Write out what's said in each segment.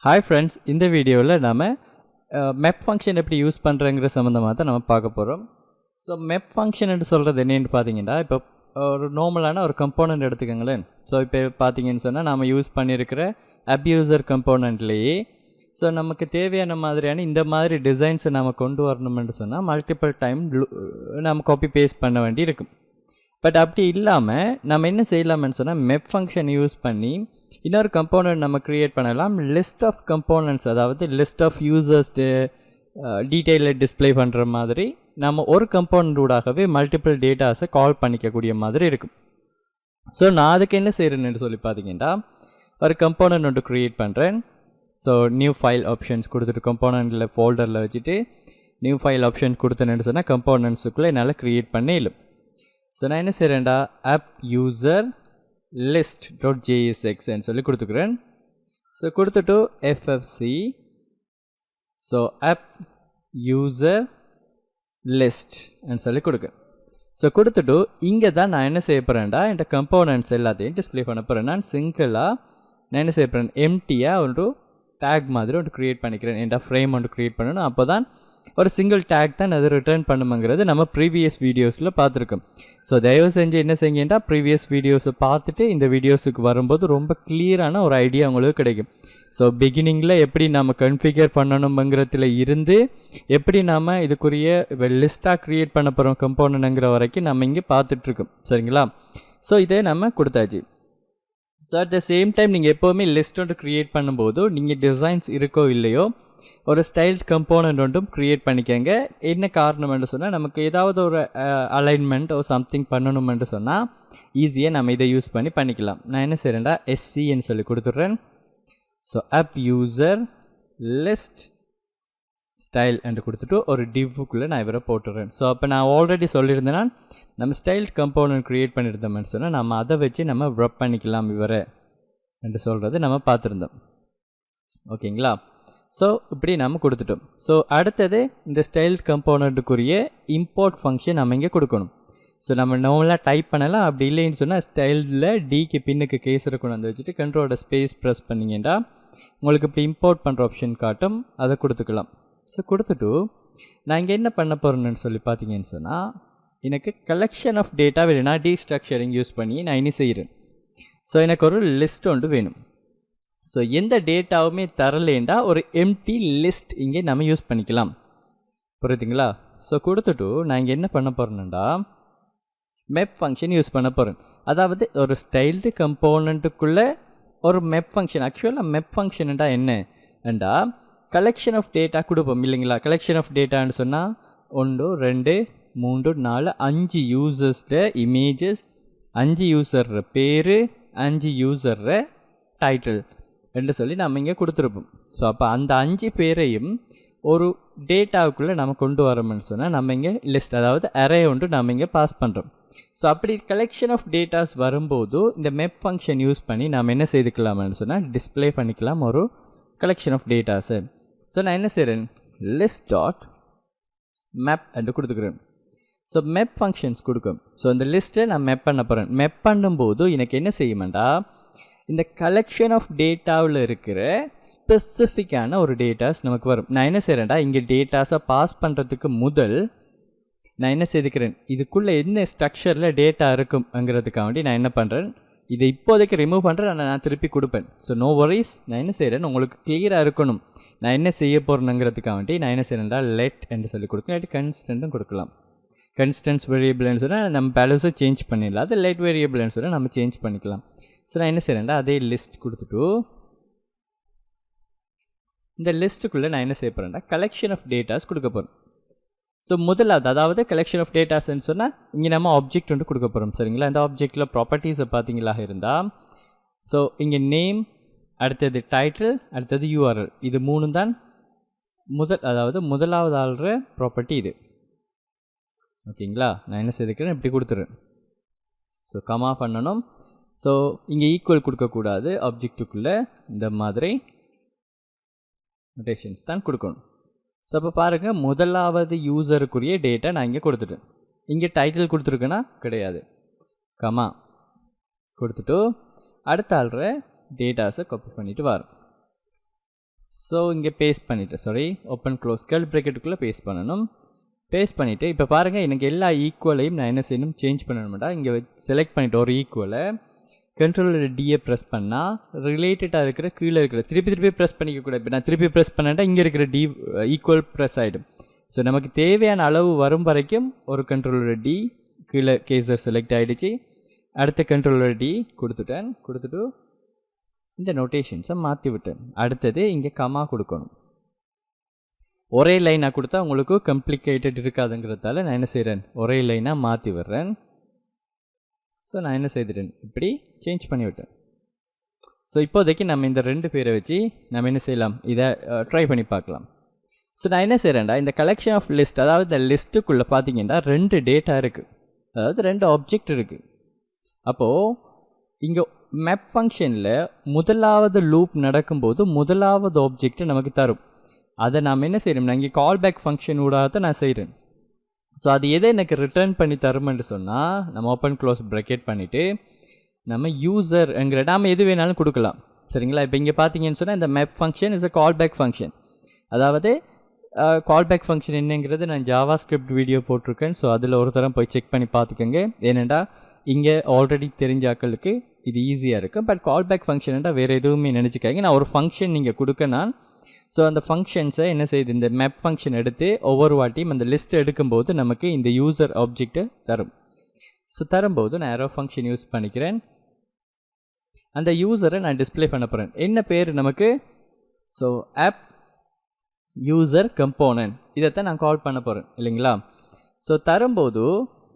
Hi friends, இந்த வீடியோவில் நாம் MEP ஃபங்க்ஷன் எப்படி யூஸ் பண்ணுறங்கிற சம்மந்தமாக தான் நம்ம பார்க்க போகிறோம். ஸோ MEP ஃபங்க்ஷன் என்று சொல்கிறது என்னென்னு பார்த்தீங்கன்னா, இப்போ ஒரு நார்மலான ஒரு கம்போனண்ட் எடுத்துக்கோங்களேன். ஸோ இப்போ பார்த்தீங்கன்னு சொன்னால் நம்ம யூஸ் பண்ணியிருக்கிற அப்யூசர் கம்போனண்ட்லேயே ஸோ நமக்கு தேவையான மாதிரியான இந்த மாதிரி டிசைன்ஸை நம்ம கொண்டு வரணும்னு சொன்னால் மல்டிபிள் டைம் நம்ம காப்பி பேஸ்ட் பண்ண வேண்டி இருக்கும். பட் அப்படி இல்லாமல் நம்ம என்ன செய்யலாம்னு சொன்னால் MEP ஃபங்க்ஷன் யூஸ் பண்ணி இன்னொரு கம்போனண்ட் நம்ம க்ரியேட் பண்ணலாம். லிஸ்ட் ஆஃப் கம்போனண்ட்ஸ், அதாவது லிஸ்ட் ஆஃப் யூசர்ஸ் டீட்டெயிலில் டிஸ்பிளே பண்ணுற மாதிரி நம்ம ஒரு கம்போனண்ட் ஊடாகவே மல்டிபிள் டேட்டாஸை கால் பண்ணிக்கக்கூடிய மாதிரி இருக்கும். ஸோ நான் அதுக்கு என்ன செய்கிறேன்னு சொல்லி பார்த்தீங்கன்னா, ஒரு கம்போனண்ட் ஒன்று க்ரியேட் பண்ணுறேன். ஸோ நியூ ஃபைல் ஆப்ஷன்ஸ் கொடுத்துட்டு கம்போனண்ட்டில் ஃபோல்டரில் வச்சுட்டு நியூ ஃபைல் ஆப்ஷன்ஸ் கொடுத்தேன்னு சொன்னால் கம்போனண்ட்ஸுக்குள்ளே என்னால் க்ரியேட் பண்ண இயலும். ஸோ நான் என்ன செய்கிறேன்டா, ஆப் யூசர் list.jsx ன்னு சொல்லி கொடுத்துக்கிறேன். ஸோ கொடுத்துட்டு FFC so app user list ன்னு சொல்லி கொடுக்குறேன். ஸோ கொடுத்துட்டு இங்கே தான் நான் என்ன செய்ய போகிறேன்டா, இந்த கம்போனண்ட்ஸ் எல்லாத்தையும் டிஸ்பிளே பண்ண போகிறேன். நான் சிங்கிளாக நான் என்ன செய்ய போகிறேன், எம்டியாக ஒரு டேக் மாதிரி ஒன்று க்ரியேட் பண்ணிக்கிறேன். என்கிட்ட ஃப்ரேம் ஒன்று க்ரியேட் பண்ணணும். அப்போ தான் ஒரு சிங்கிள் டேக் தான் அது ரிட்டர்ன் பண்ணுங்கிறது நம்ம ப்ரீவியஸ் வீடியோஸில் பார்த்துருக்கோம். ஸோ தயவு செஞ்சு என்ன செய்யுங்கன்னா, ப்ரீவியஸ் வீடியோஸை பார்த்துட்டு இந்த வீடியோஸுக்கு வரும்போது ரொம்ப கிளியரான ஒரு ஐடியா உங்களுக்கு கிடைக்கும். ஸோ பிகினிங்கில் எப்படி நம்ம கன்ஃபிகர் பண்ணணுங்கிறதுல இருந்து எப்படி நாம் இதுக்குரிய லிஸ்ட்டாக க்ரியேட் பண்ண போகிறோம் கம்போனண்ட்ங்கிற வரைக்கும் நம்ம இங்கே பார்த்துட்ருக்கோம். சரிங்களா? ஸோ இதே நம்ம கொடுத்தாச்சு. So at the same time நீங்கள் எப்போவுமே லிஸ்ட் ஒன்று க்ரியேட் பண்ணும்போது நீங்கள் டிசைன்ஸ் இருக்கோ இல்லையோ ஒரு ஸ்டைல்ட் கம்போனண்ட் ஒன்றும் க்ரியேட் பண்ணிக்கங்க. என்ன காரணம்னு சொன்னால், நமக்கு ஏதாவது ஒரு அலைன்மெண்ட் ஒரு சம்திங் பண்ணணுமென்று சொன்னால் ஈஸியாக நம்ம இதை யூஸ் பண்ணிக்கலாம். நான் என்ன செய்கிறேன்டா, SCன்னு சொல்லி கொடுத்துட்றேன். So app user list style என்று கொடுத்துட்டு ஒரு டிவ்வுக்குள்ளே நான் இவரை போட்டுடுறேன். ஸோ அப்போ நான் ஆல்ரெடி சொல்லியிருந்தேன்னா, நம்ம ஸ்டைல்ட் கம்போனண்ட் க்ரியேட் பண்ணியிருந்தோம்னு சொன்னால் நம்ம அதை வச்சு நம்ம வ்ரப் பண்ணிக்கலாம் இவரை என்று சொல்கிறது நம்ம பார்த்துருந்தோம். ஓகேங்களா? ஸோ இப்படி நம்ம கொடுத்துட்டோம். ஸோ அடுத்தது இந்த ஸ்டைல் கம்போனண்ட்டுக்குரிய இம்போர்ட் ஃபங்க்ஷன் நம்ம இங்கே கொடுக்கணும். ஸோ நம்ம நார்மலாக டைப் பண்ணலாம். அப்படி இல்லைன்னு சொன்னால் ஸ்டைலில் டிக்கு பின்னுக்கு கேஸ் இருக்கணும். அந்த வச்சுட்டு கண்ட்ரோலோட ஸ்பேஸ் ப்ரெஸ் பண்ணிங்கன்னா உங்களுக்கு இப்படி இம்போர்ட் பண்ணுற ஆப்ஷன் காட்டும். அதை கொடுத்துக்கலாம். ஸோ கொடுத்துட்டு நான் இங்கே என்ன பண்ண போகிறேன்னு சொல்லி பார்த்தீங்கன்னு சொன்னால், எனக்கு கலெக்ஷன் ஆஃப் டேட்டா வேணும்னா டீஸ்ட்ரக்சரிங் யூஸ் பண்ணி நான் இனி செய்கிறேன். ஸோ எனக்கு ஒரு லிஸ்ட் ஒன்று வேணும். ஸோ எந்த டேட்டாவுமே தரலேண்டா ஒரு எம்டி லிஸ்ட் இங்கே நம்ம யூஸ் பண்ணிக்கலாம். புரியுதுங்களா? ஸோ கொடுத்துட்டு நான் இங்கே என்ன பண்ண போகிறேன்டா, MEP ஃபங்க்ஷன் யூஸ் பண்ண போகிறேன். அதாவது ஒரு ஸ்டைல்டு கம்போனண்ட்டுக்குள்ளே ஒரு MEP ஃபங்க்ஷன். ஆக்சுவலாக MEP ஃபங்க்ஷன்டா என்னண்டா, கலெக்ஷன் ஆஃப் டேட்டா கொடுப்போம் இல்லைங்களா? கலெக்ஷன் ஆஃப் டேட்டான்னு சொன்னால் 1 2 3 4 5 யூசர்ஸ்ட இமேஜஸ், 5 யூசர் பேர், 5 யூசர் டைட்டில் என்று சொல்லி நம்ம இங்கே கொடுத்துருப்போம். ஸோ அப்போ அந்த 5 பேரையும் ஒரு டேட்டாவுக்குள்ளே நம்ம கொண்டு வரோம்னு சொன்னால் நம்ம இங்கே லிஸ்ட், அதாவது அரே ஒன்று நம்ம இங்கே பாஸ் பண்ணுறோம். ஸோ அப்படி கலெக்ஷன் ஆஃப் டேட்டாஸ் வரும்போது இந்த MEP ஃபங்க்ஷன் யூஸ் பண்ணி நம்ம என்ன செய்துக்கலாம்னு சொன்னால் டிஸ்பிளே பண்ணிக்கலாம் ஒரு கலெக்ஷன் ஆஃப் டேட்டாஸு. ஸோ நான் என்ன செய்கிறேன், list.map என்று கொடுத்துக்கிறேன். ஸோ MEP ஃபங்க்ஷன்ஸ் கொடுக்கும். ஸோ இந்த லிஸ்ட்டை நான் MEP பண்ண போகிறேன். MEP பண்ணும்போது எனக்கு என்ன செய்யுமெண்டா, இந்த கலெக்ஷன் ஆஃப் டேட்டாவில் இருக்கிற ஸ்பெசிஃபிக்கான ஒரு டேட்டாஸ் நமக்கு வரும். நான் என்ன செய்கிறேன்டா, இங்கே டேட்டாஸை பாஸ் பண்ணுறதுக்கு முதல் நான் என்ன செய்துக்கிறேன், இதுக்குள்ளே என்ன ஸ்ட்ரக்சரில் டேட்டா இருக்கும்ங்கிறதுக்காண்டி நான் என்ன பண்ணுறேன், இதை இப்போதைக்கு ரிமூவ் பண்ணுறேன். நான் திருப்பி கொடுப்பேன். So no worries. நான் என்ன செய்கிறேன், உங்களுக்கு கிளியராக இருக்கணும் நான் என்ன செய்ய போகிறேனுங்கிறதுக்காண்டி நான் என்ன செய்கிறேன்டா, லெட் என்று சொல்லி கொடுக்கலாம். இல்லாட்டி கன்ஸ்டன்ட்டும் கொடுக்கலாம். கன்ஸ்டன்ஸ் வேரியபிள்னு சொன்னால் நம்ம வேல்யூஸை சேஞ்ச் பண்ணிடலாம். அது லெட் வேரியபிள்னு சொன்னால் நம்ம சேஞ்ச் பண்ணிக்கலாம். ஸோ நான் என்ன செய்கிறேன்டா, அதே லிஸ்ட் கொடுத்துட்டு இந்த லிஸ்ட்டுக்குள்ளே நான் என்ன செய்ய போகிறேன்டா, கலெக்ஷன் ஆஃப் டேட்டாஸ் கொடுக்க போகிறேன். ஸோ முதலாவது, அதாவது கலெக்ஷன் ஆஃப் டேட்டாஸ்ன்னு சொன்னால் இங்கே நம்ம ஆப்ஜெக்ட் ஒன்று கொடுக்க போகிறோம். சரிங்களா? இந்த ஆப்ஜெக்டில் ப்ராப்பர்ட்டிஸை பார்த்தீங்களா இருந்தால், ஸோ இங்கே நேம், அடுத்தது டைட்டில், அடுத்தது URL, இது 3 தான் அதாவது முதலாவது ஆள்ற ப்ராப்பர்ட்டி இது. ஓகேங்களா? நான் என்ன செய்துக்கிறேன், இப்படி கொடுத்துறேன். ஸோ கமா பண்ணணும். ஸோ இங்கே ஈக்குவல் கொடுக்கக்கூடாது, ஆப்ஜெக்ட்டுக்குள்ளே இந்த மாதிரி நோட்டேஷன்ஸ் தான் கொடுக்கணும். ஸோ அப்போ பாருங்கள், முதலாவது யூசருக்குரிய டேட்டா நான் இங்கே கொடுத்துட்டேன். இங்கே டைட்டில் கொடுத்துருக்கேன்னா கிடையாது, கமா கொடுத்துட்டு அடுத்த ஆள்ற டேட்டாஸை காப்பி பண்ணிவிட்டு வரோம். ஸோ இங்கே பேஸ்ட் பண்ணிவிட்டு ஓப்பன் க்ளோஸ் கர்லி ப்ராக்கெட்டுக்குள்ளே பேஸ்ட் பண்ணணும். பேஸ்ட் பண்ணிவிட்டு இப்போ பாருங்கள் எனக்கு எல்லா ஈக்குவலையும் நான் என்ன செய்யணும் சேஞ்ச் பண்ணணும்டா. இங்கே செலக்ட் பண்ணிவிட்டு ஒரு ஈக்குவலை கண்ட்ரோலர் டியை ப்ரெஸ் பண்ணால் ரிலேட்டடாக இருக்கிற கீழே இருக்கிற திருப்பி ப்ரெஸ் பண்ணிக்கக்கூடாது. இப்போ நான் திருப்பி ப்ரெஸ் பண்ணேன்டா இங்கே இருக்கிற டி ஈக்குவல் ப்ரெஸ் ஆகிடும். ஸோ நமக்கு தேவையான அளவு வரும் வரைக்கும் ஒரு கண்ட்ரோலர் டி கீழே கேசர் செலக்ட் ஆகிடுச்சு. அடுத்த கண்ட்ரோலர் டி கொடுத்துட்டு இந்த நோட்டேஷன்ஸை மாற்றி விட்டேன். அடுத்தது இங்கே கமா கொடுக்கணும். ஒரே லைனாக கொடுத்தா உங்களுக்கு கம்ப்ளிகேட்டட் இருக்காதுங்கிறதால நான் என்ன செய்கிறேன் ஒரே லைனாக மாற்றி விடுறேன். ஸோ நான் என்ன செய்துட்டேன் இப்படி சேஞ்ச் பண்ணிவிட்டேன். ஸோ இப்போதைக்கு நம்ம இந்த 2 பேரை வச்சு நம்ம என்ன செய்யலாம் இதை ட்ரை பண்ணி பார்க்கலாம். ஸோ நான் என்ன செய்கிறேன்டா இந்த கலெக்ஷன் ஆஃப் லிஸ்ட், அதாவது இந்த லிஸ்ட்டுக்குள்ளே பார்த்தீங்கன்னா 2 டேட்டா இருக்குது, அதாவது 2 ஆப்ஜெக்ட் இருக்குது. அப்போது இங்கே மேப் ஃபங்க்ஷனில் முதலாவது லூப் நடக்கும்போது முதலாவது ஆப்ஜெக்டை நமக்கு தரும். அதை நாம் என்ன செய்யணும், நான் இங்கே கால் பேக் ஃபங்க்ஷன் ஊடாக நான் செய்கிறேன். ஸோ அது எதை எனக்கு ரிட்டர்ன் பண்ணி தருமென்று சொன்னால் நம்ம ஓப்பன் க்ளோஸ் ப்ராக்கெட் பண்ணிவிட்டு நம்ம யூசர்ங்கிற நாம் எது வேணாலும் கொடுக்கலாம். சரிங்களா? இப்போ இங்கே பார்த்தீங்கன்னு சொன்னால் இந்த map function is a call back function. அதாவது கால் பேக் ஃபங்க்ஷன் என்னங்கிறது நான் ஜாவா ஸ்கிரிப்ட் வீடியோ போட்டிருக்கேன். ஸோ அதில் ஒரு தரம் போய் செக் பண்ணி பார்த்துக்கோங்க. ஏனெண்டா இங்கே ஆல்ரெடி தெரிஞ்ச ஆக்களுக்கு இது ஈஸியாக இருக்கும். பட் கால் பேக் ஃபங்க்ஷன்டா வேறு எதுவுமே நினச்சிக்காங்க. நான் ஒரு ஃபங்க்ஷன் நீங்கள் கொடுக்க நான் ஸோ அந்த ஃபங்க்ஷன்ஸை என்ன செய்யுது இந்த மேப் ஃபங்க்ஷன் எடுத்து ஒவ்வொரு வாட்டியும் அந்த லிஸ்ட் எடுக்கும்போது நமக்கு இந்த யூசர் ஆப்ஜெக்டை தரும். ஸோ தரும்போது நான் ஏரோ ஃபங்க்ஷன் யூஸ் பண்ணிக்கிறேன். அந்த யூசரை நான் டிஸ்பிளே பண்ண போகிறேன். என்ன பேர் நமக்கு? ஸோ ஆப் யூசர் கம்போனன்ட், இதைத்தான் நான் கால் பண்ண போகிறேன் இல்லைங்களா? ஸோ தரும்போது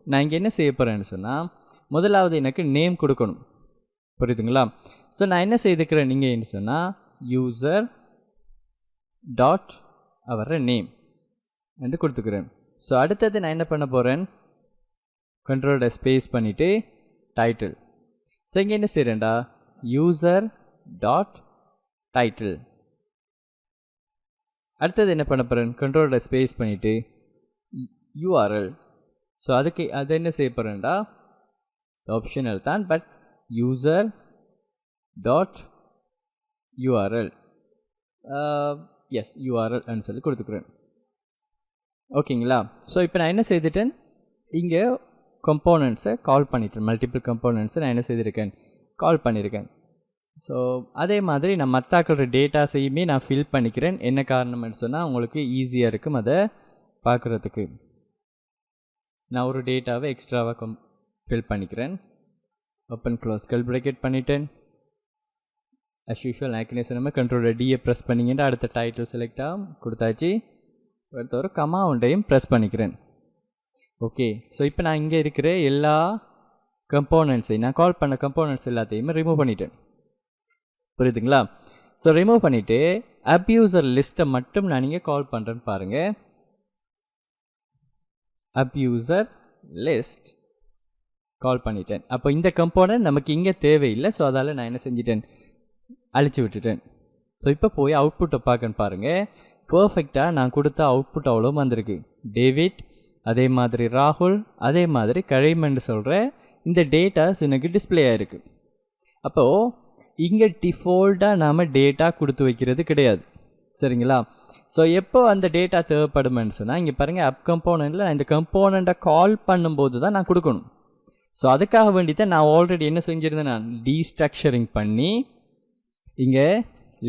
நான் இங்கே என்ன செய்ய போகிறேன்னு சொன்னால் முதலாவது எனக்கு நேம் கொடுக்கணும். புரியுதுங்களா? ஸோ நான் என்ன செய்துக்கிறேன் நீங்கள் என்ன சொன்னால் யூசர் டாட் அவர் நேம் என்று கொடுத்துக்கிறேன். ஸோ அடுத்தது நான் என்ன பண்ண போகிறேன், கண்ட்ரோலோட ஸ்பேஸ் பண்ணிவிட்டு டைட்டில். ஸோ இங்கே என்ன செய்கிறேன்டா யூசர் டாட் டைட்டில். அடுத்தது என்ன பண்ண போகிறேன், கண்ட்ரோலோட ஸ்பேஸ் பண்ணிவிட்டு யூஆர்எல். ஸோ அதுக்கு அது என்ன செய்ய போகிறேன்டா ஆப்ஷனல் தான், but user dot URL as யூஆர்எல்னு சொல்லி கொடுத்துக்கிறேன். ஓகேங்களா? ஸோ இப்போ நான் என்ன செய்துட்டேன், இங்கே கம்போனன்ட்ஸை கால் பண்ணிட்டேன். மல்டிபிள் கம்போனன்ட்ஸை நான் என்ன செய்திருக்கேன் கால் பண்ணியிருக்கேன். ஸோ அதே மாதிரி நான் மற்ற டேட்டாஸையுமே நான் ஃபில் பண்ணிக்கிறேன். என்ன காரணம்னு சொன்னால் உங்களுக்கு ஈஸியாக இருக்கும் அதை பார்க்குறதுக்கு. நான் ஒரு டேட்டாவை எக்ஸ்ட்ராவாக ஃபில் பண்ணிக்கிறேன். ஓப்பன் க்ளோஸ் கர்லி ப்ராக்கெட் பண்ணிட்டேன். அஸ் யூஷுவல் ஆக்னே சொன்ன கண்ட்ரோலர் டியை ப்ரெஸ் பண்ணிங்கன்னா அடுத்த டைட்டில் செலக்ட் ஆகும் கொடுத்தாச்சு. அடுத்த ஒரு கமா ஒன்றையும் ப்ரெஸ் பண்ணிக்கிறேன். ஓகே. ஸோ இப்போ நான் இங்கே இருக்கிற எல்லா கம்போனன்ட்ஸையும் நான் கால் பண்ண கம்போனன்ட்ஸ் எல்லாத்தையுமே ரிமூவ் பண்ணிட்டேன். புரியுதுங்களா? ஸோ ரிமூவ் பண்ணிவிட்டு அப்யூசர் லிஸ்ட்டை மட்டும் நான் இங்கே கால் பண்ணுறேன்னு பாருங்கள். அப்யூசர் லிஸ்ட் கால் பண்ணிட்டேன். அப்போ இந்த கம்போனன்ட் நமக்கு இங்கே தேவையில்லை. ஸோ அதால் நான் என்ன செஞ்சிட்டேன் அழிச்சு விட்டுட்டேன். ஸோ இப்போ போய் அவுட்புட்டை பார்க்கன்னு பாருங்கள். பர்ஃபெக்டாக நான் கொடுத்த அவுட்புட் அவ்வளோ வந்திருக்கு. டேவிட், அதே மாதிரி ராகுல், அதே மாதிரி கழைமன்னு சொல்கிற இந்த டேட்டாஸ் எனக்கு டிஸ்பிளே ஆகிருக்கு. அப்போது இங்கே டிஃபால்ட்டாக நாம் டேட்டா கொடுத்து வைக்கிறது கிடையாது. சரிங்களா? ஸோ எப்போ அந்த டேட்டா தேவைப்படுமென்னு சொன்னால் இங்கே பாருங்கள் அப் கம்போனண்ட்டில் நான் இந்த கம்போனண்ட்டை கால் பண்ணும்போது தான் நான் கொடுக்கணும். ஸோ அதுக்காக வேண்டி தான் நான் ஆல்ரெடி என்ன செஞ்சுருந்தேன், நான் டீஸ்ட்ரக்சரிங் பண்ணி இங்கே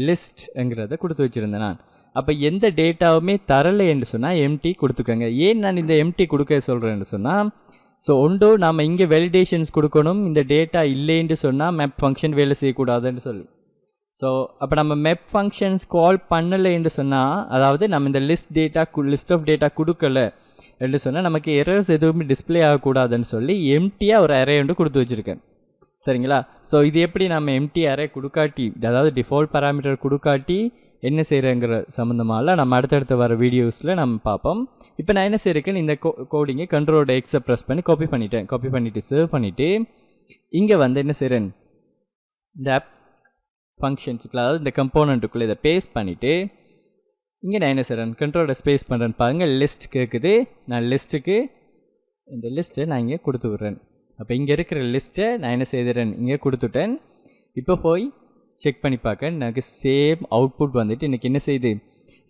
லிஸ்ட்ங்கிறத கொடுத்து வச்சுருந்தேன் நான். அப்போ எந்த டேட்டாவுமே தரலை என்று சொன்னால் எம்டி கொடுத்துக்கோங்க. ஏன் நான் இந்த எம்டி கொடுக்க சொல்கிறேன்னு சொன்னால், ஸோ ஒன்றோ நாம் இங்கே வேலிடேஷன்ஸ் கொடுக்கணும், இந்த டேட்டா இல்லைன்னு சொன்னால் மேப் ஃபங்க்ஷன் வேலை செய்யக்கூடாதுன்னு சொல்லி. ஸோ அப்போ நம்ம மேப் ஃபங்க்ஷன்ஸ் கால் பண்ணலைன்னு சொன்னால், அதாவது நம்ம இந்த லிஸ்ட் ஆஃப் டேட்டா கொடுக்கல என்று சொன்னால் நமக்கு எரர்ஸ் எதுவுமே டிஸ்பிளே ஆகக்கூடாதுன்னு சொல்லி எம்டியாக ஒரு அரே ஒன்று கொடுத்து வச்சுருக்கேன். சரிங்களா? ஸோ இது எப்படி நம்ம எம்டி அரே கொடுக்காட்டி, அதாவது டிஃபால்ட் பேராமீட்டர் கொடுக்காட்டி என்ன செய்கிறேங்கிற சம்மந்தமாக நம்ம அடுத்தடுத்து வர வீடியோஸில் நம்ம பார்ப்போம். இப்போ நான் என்ன செய்யிருக்கேன், இந்த கோடிங்கை கண்ட்ரோலோட எக்ஸை ப்ரெஸ் பண்ணி காப்பி பண்ணிவிட்டு சேவ் பண்ணிவிட்டு இங்கே வந்து என்ன செய்கிறேன், இந்த ஆப் ஃபங்க்ஷன்ஸுக்குள்ள அதாவது இந்த கம்போனண்ட்டுக்குள்ளே இதை பேஸ்ட் பண்ணிவிட்டு இங்கே நான் என்ன செய்கிறேன் கண்ட்ரோலோட ஸ்பேஸ் பண்ணுறேன்னு பாருங்கள். லிஸ்ட் கேட்குது. நான் லிஸ்ட்டுக்கு இந்த லிஸ்ட்டை நான் இங்கே கொடுத்து விட்றேன். அப்போ இங்கே இருக்கிற லிஸ்ட்டை நான் என்ன செய்கிறேன் இங்கே கொடுத்துட்டேன். இப்போ போய் செக் பண்ணி பார்க்க எனக்கு சேம் அவுட்புட் வந்துட்டு எனக்கு என்ன செய்யுது,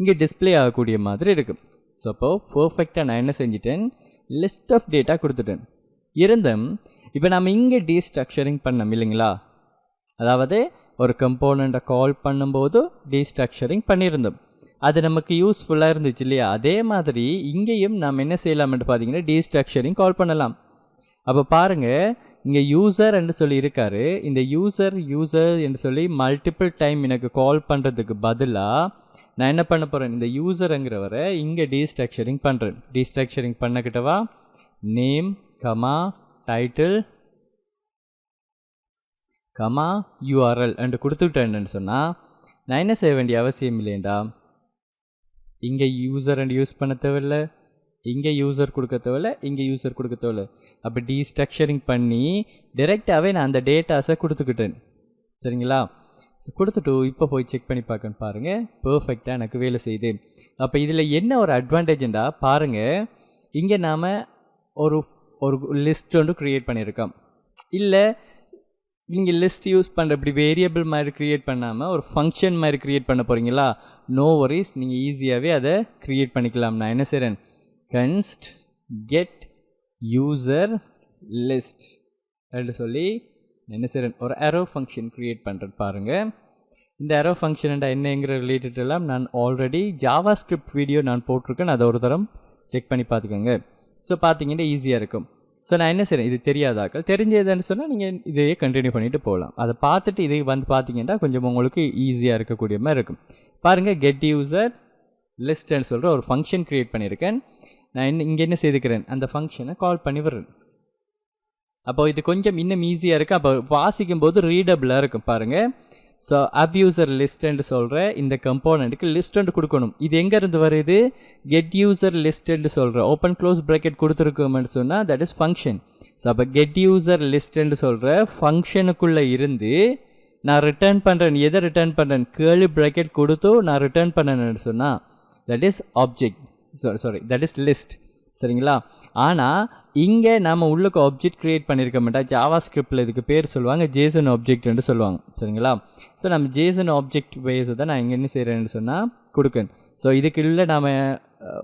இங்கே டிஸ்பிளே ஆகக்கூடிய மாதிரி இருக்குது. ஸோ அப்போது பர்ஃபெக்டாக நான் என்ன செஞ்சிட்டேன், லிஸ்ட் ஆஃப் டேட்டா கொடுத்துட்டேன். இருந்தும் இப்போ நம்ம இங்கே டீஸ்ட்ரக்சரிங் பண்ணோம் இல்லைங்களா, அதாவது ஒரு கம்போனண்ட்டை கால் பண்ணும்போது டீஸ்ட்ரக்சரிங் பண்ணியிருந்தோம், அது நமக்கு யூஸ்ஃபுல்லாக இருந்துச்சு இல்லையா. அதே மாதிரி இங்கேயும் நாம் என்ன செய்யலாம்னு பார்த்தீங்கன்னா டீஸ்ட்ரக்சரிங் கால் பண்ணலாம். அப்போ பாருங்கள், இங்கே யூசர் என்று சொல்லி இருக்காரு. இந்த யூசர் என்று சொல்லி மல்டிபிள் டைம் எனக்கு கால் பண்ணுறதுக்கு பதிலாக நான் என்ன பண்ண போகிறேன், இந்த யூசருங்கிறவரை இங்கே டீஸ்ட்ரக்சரிங் பண்ணுறேன். டீஸ்ட்ரக்சரிங் பண்ணக்கிட்டவா name comma title comma URL என்று கொடுத்துட்டேன்னு சொன்னால் நான் என்ன செய்ய வேண்டிய அவசியம் இல்லைண்டா, இங்கே யூசர் அண்ட் யூஸ் பண்ண தேவையில்லை, இங்கே யூசர் கொடுக்க தேவையில்ல, இங்கே யூசர் கொடுக்க தேவையில்ல. அப்போ டீஸ்ட்ரக்சரிங் பண்ணி டைரெக்டாகவே நான் அந்த டேட்டாஸை கொடுத்துக்கிட்டேன். சரிங்களா? ஸோ கொடுத்துட்டு இப்போ போய் செக் பண்ணி பார்க்கன்னு பாருங்கள், பர்ஃபெக்டாக எனக்கு வேலை செய்யுது. அப்போ இதில் என்ன ஒரு அட்வான்டேஜ்ண்டா பாருங்கள், இங்கே நாம் ஒரு ஒரு லிஸ்ட் ஒன்று க்ரியேட் பண்ணியிருக்கோம். இல்லை நீங்கள் லிஸ்ட் யூஸ் பண்ணுற இப்படி வேரியபிள் மாதிரி க்ரியேட் பண்ணாமல் ஒரு ஃபங்க்ஷன் மாதிரி க்ரியேட் பண்ண போகிறீங்களா, நோ வரிஸ், நீங்கள் ஈஸியாகவே அதை க்ரியேட் பண்ணிக்கலாம். நான் என்ன செய்கிறேன், const get user list என்று சொல்லி என்ன செய்கிறேன், ஒரு arrow ஃபங்க்ஷன் க்ரியேட் பண்ணுறது பாருங்கள். இந்த arrow ஃபங்க்ஷன் என்னங்கிற ரிலேட்டட் எல்லாம் நான் ஆல்ரெடி ஜாவா ஸ்கிரிப்ட் வீடியோ நான் போட்டிருக்கேன், அதை ஒரு தரம் செக் பண்ணி பார்த்துக்கோங்க. ஸோ பார்த்தீங்கன்னா ஈஸியாக இருக்கும். ஸோ நான் என்ன செய்கிறேன், இது தெரியாதாக்கள், தெரிஞ்சதுன்னு சொன்னால் நீங்கள் இதையே கண்டினியூ பண்ணிவிட்டு போகலாம். அதை பார்த்துட்டு இதை வந்து பார்த்தீங்கன்னா கொஞ்சம் உங்களுக்கு ஈஸியாக இருக்கக்கூடிய மாதிரி இருக்கும். பாருங்கள், கெட் யூசர் லிஸ்ட்ன்னு சொல்கிற ஒரு ஃபங்க்ஷன் க்ரியேட் பண்ணியிருக்கேன். நான் இங்கே என்ன செய்துக்கிறேன், அந்த ஃபங்க்ஷனை கால் பண்ணி விடுறேன். அப்போ இது கொஞ்சம் இன்னும் ஈஸியாக இருக்குது. அப்போ வாசிக்கும் போது ரீடபிளாக இருக்கும் பாருங்கள். ஸோ அப்யூசர் லிஸ்ட்டுன்னு சொல்கிற இந்த கம்போனண்ட்டுக்கு லிஸ்ட்டுன்னு கொடுக்கணும். இது எங்கேருந்து வருது, கெட் யூசர் லிஸ்ட்டுன்னு சொல்கிற ஓப்பன் க்ளோஸ் ப்ராக்கெட் கொடுத்துருக்கோம்னு சொன்னால் தட் இஸ் ஃபங்க்ஷன். ஸோ அப்போ கெட் யூசர் லிஸ்ட்டுன்னு சொல்கிற ஃபங்க்ஷனுக்குள்ளே இருந்து நான் ரிட்டர்ன் பண்ணுறேன். எதை ரிட்டர்ன் பண்ணுறேன், கேர்லி ப்ராக்கெட் கொடுத்து நான் ரிட்டர்ன் பண்ணேன்னு சொன்னால் that is object, that is list. சரிங்களா? ஆனால் இங்கே நம்ம உள்ளுக்கு ஆப்ஜெக்ட் க்ரியேட் பண்ணியிருக்க மாட்டோம். ஜாவா ஸ்கிரிப்டில் இதுக்கு பேர் சொல்லுவாங்க ஜேசன் ஆப்ஜெக்ட்னு சொல்லுவாங்க. சரிங்களா? ஸோ நம்ம ஜேசன் ஆப்ஜெக்ட் பேஸை தான் நான் இங்கே என்ன செய்கிறேன்னு சொன்னால் கொடுக்கேன். ஸோ இதுக்குள்ளே நாம்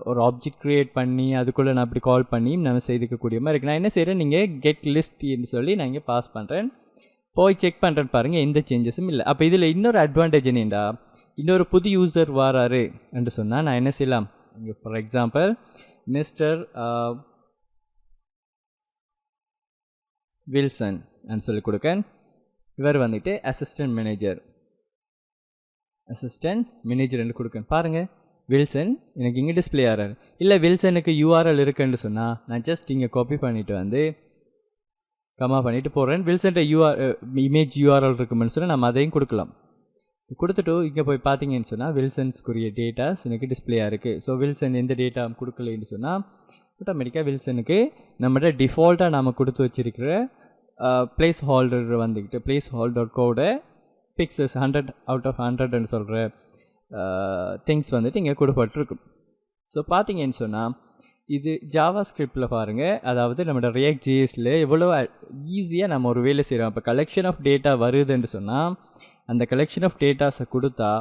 ஒரு ஆப்ஜெக்ட் க்ரியேட் பண்ணி அதுக்குள்ளே நான் அப்படி கால் பண்ணி நம்ம செய்துக்கக்கூடிய மாதிரி இருக்குது. நான் என்ன செய்கிறேன், நீங்கள் கெட் லிஸ்ட்னு சொல்லி நான் இங்கே பாஸ் பண்ணுறேன். போய் செக் பண்ணுறேன்னு பாருங்கள், எந்த சேஞ்சஸும் இல்லை. அப்போ இதில் இன்னொரு அட்வான்டேஜ் என்னென்னா, இன்னொரு புது யூசர் வராரு என்று சொன்னால் நான் என்ன செய்யலாம், இங்கே ஃபார் எக்ஸாம்பிள் மிஸ்டர் வில்சன் அப்படின்னு சொல்லி கொடுக்கேன். இவர் வந்துட்டு அசிஸ்டன்ட் மேனேஜர் கொடுக்கேன். பாருங்கள், வில்சன் எனக்கு இங்கே டிஸ்பிளே ஆகிறாரு. இல்லை வில்சனுக்கு யூஆர்எல் இருக்குன்னு சொன்னால் நான் ஜஸ்ட் இங்கே காப்பி பண்ணிவிட்டு வந்து கமா பண்ணிவிட்டு போகிறேன். வில்சன்ட்ட இமேஜ் யூஆர்எல் இருக்குமென்னு சொன்னால் நம்ம அதையும் கொடுக்கலாம். ஸோ கொடுத்துட்டு இங்கே போய் பார்த்தீங்கன்னு சொன்னால் வில்சன்ஸ்க்குரிய டேட்டாஸ் எனக்கு டிஸ்பிளேயாக இருக்குது. ஸோ வில்சன் எந்த டேட்டா கொடுக்கலன்னு சொன்னால் ஆட்டோமேட்டிக்காக வில்சனுக்கு நம்மகிட்ட டிஃபால்ட்டாக நாம் கொடுத்து வச்சுருக்கிற பிளேஸ் ஹோல்டர் வந்துக்கிட்டு பிளேஸ் ஹோல்டர் கோடை பிக்சஸ் 100/100ன்னு சொல்கிற திங்ஸ் வந்துட்டு இங்கே கொடுப்பட்டுருக்கும். ஸோ பார்த்தீங்கன்னு சொன்னால் இது ஜாவா ஸ்கிரிப்டில் பாருங்கள், அதாவது நம்மளோட ரியாக்ட் ஜேஎஸில் எவ்வளோ ஈஸியாக நம்ம ஒரு வேலை செய்கிறோம். இப்போ கலெக்ஷன் ஆஃப் டேட்டா வருதுன்னு சொன்னால் அந்த கலெக்ஷன் ஆஃப் டேட்டாஸை கொடுத்தா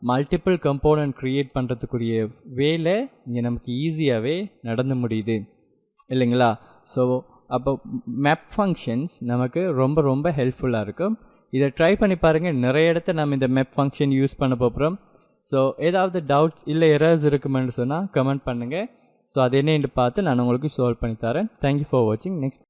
மல்டிபிள் கம்போனன்ட் க்ரியேட் பண்ணுறதுக்குரிய வேலை இங்கே நமக்கு ஈஸியாகவே நடந்து முடியுது இல்லைங்களா. ஸோ அப்போ மேப் ஃபங்க்ஷன்ஸ் நமக்கு ரொம்ப ரொம்ப ஹெல்ப்ஃபுல்லாக இருக்கும். இதை ட்ரை பண்ணி பாருங்கள். நிறைய இடத்த நம்ம இந்த மேப் ஃபங்க்ஷன் யூஸ் பண்ண போகிறோம். ஸோ ஏதாவது டவுட்ஸ் இல்லை எரர்ஸ் இருக்குமென்னு சொன்னால் கமெண்ட் பண்ணுங்கள். ஸோ அது என்னென்னு பார்த்து நான் உங்களுக்கு சால்வ் பண்ணி தரேன். தேங்க்யூ ஃபார் வாட்சிங். நெக்ஸ்ட்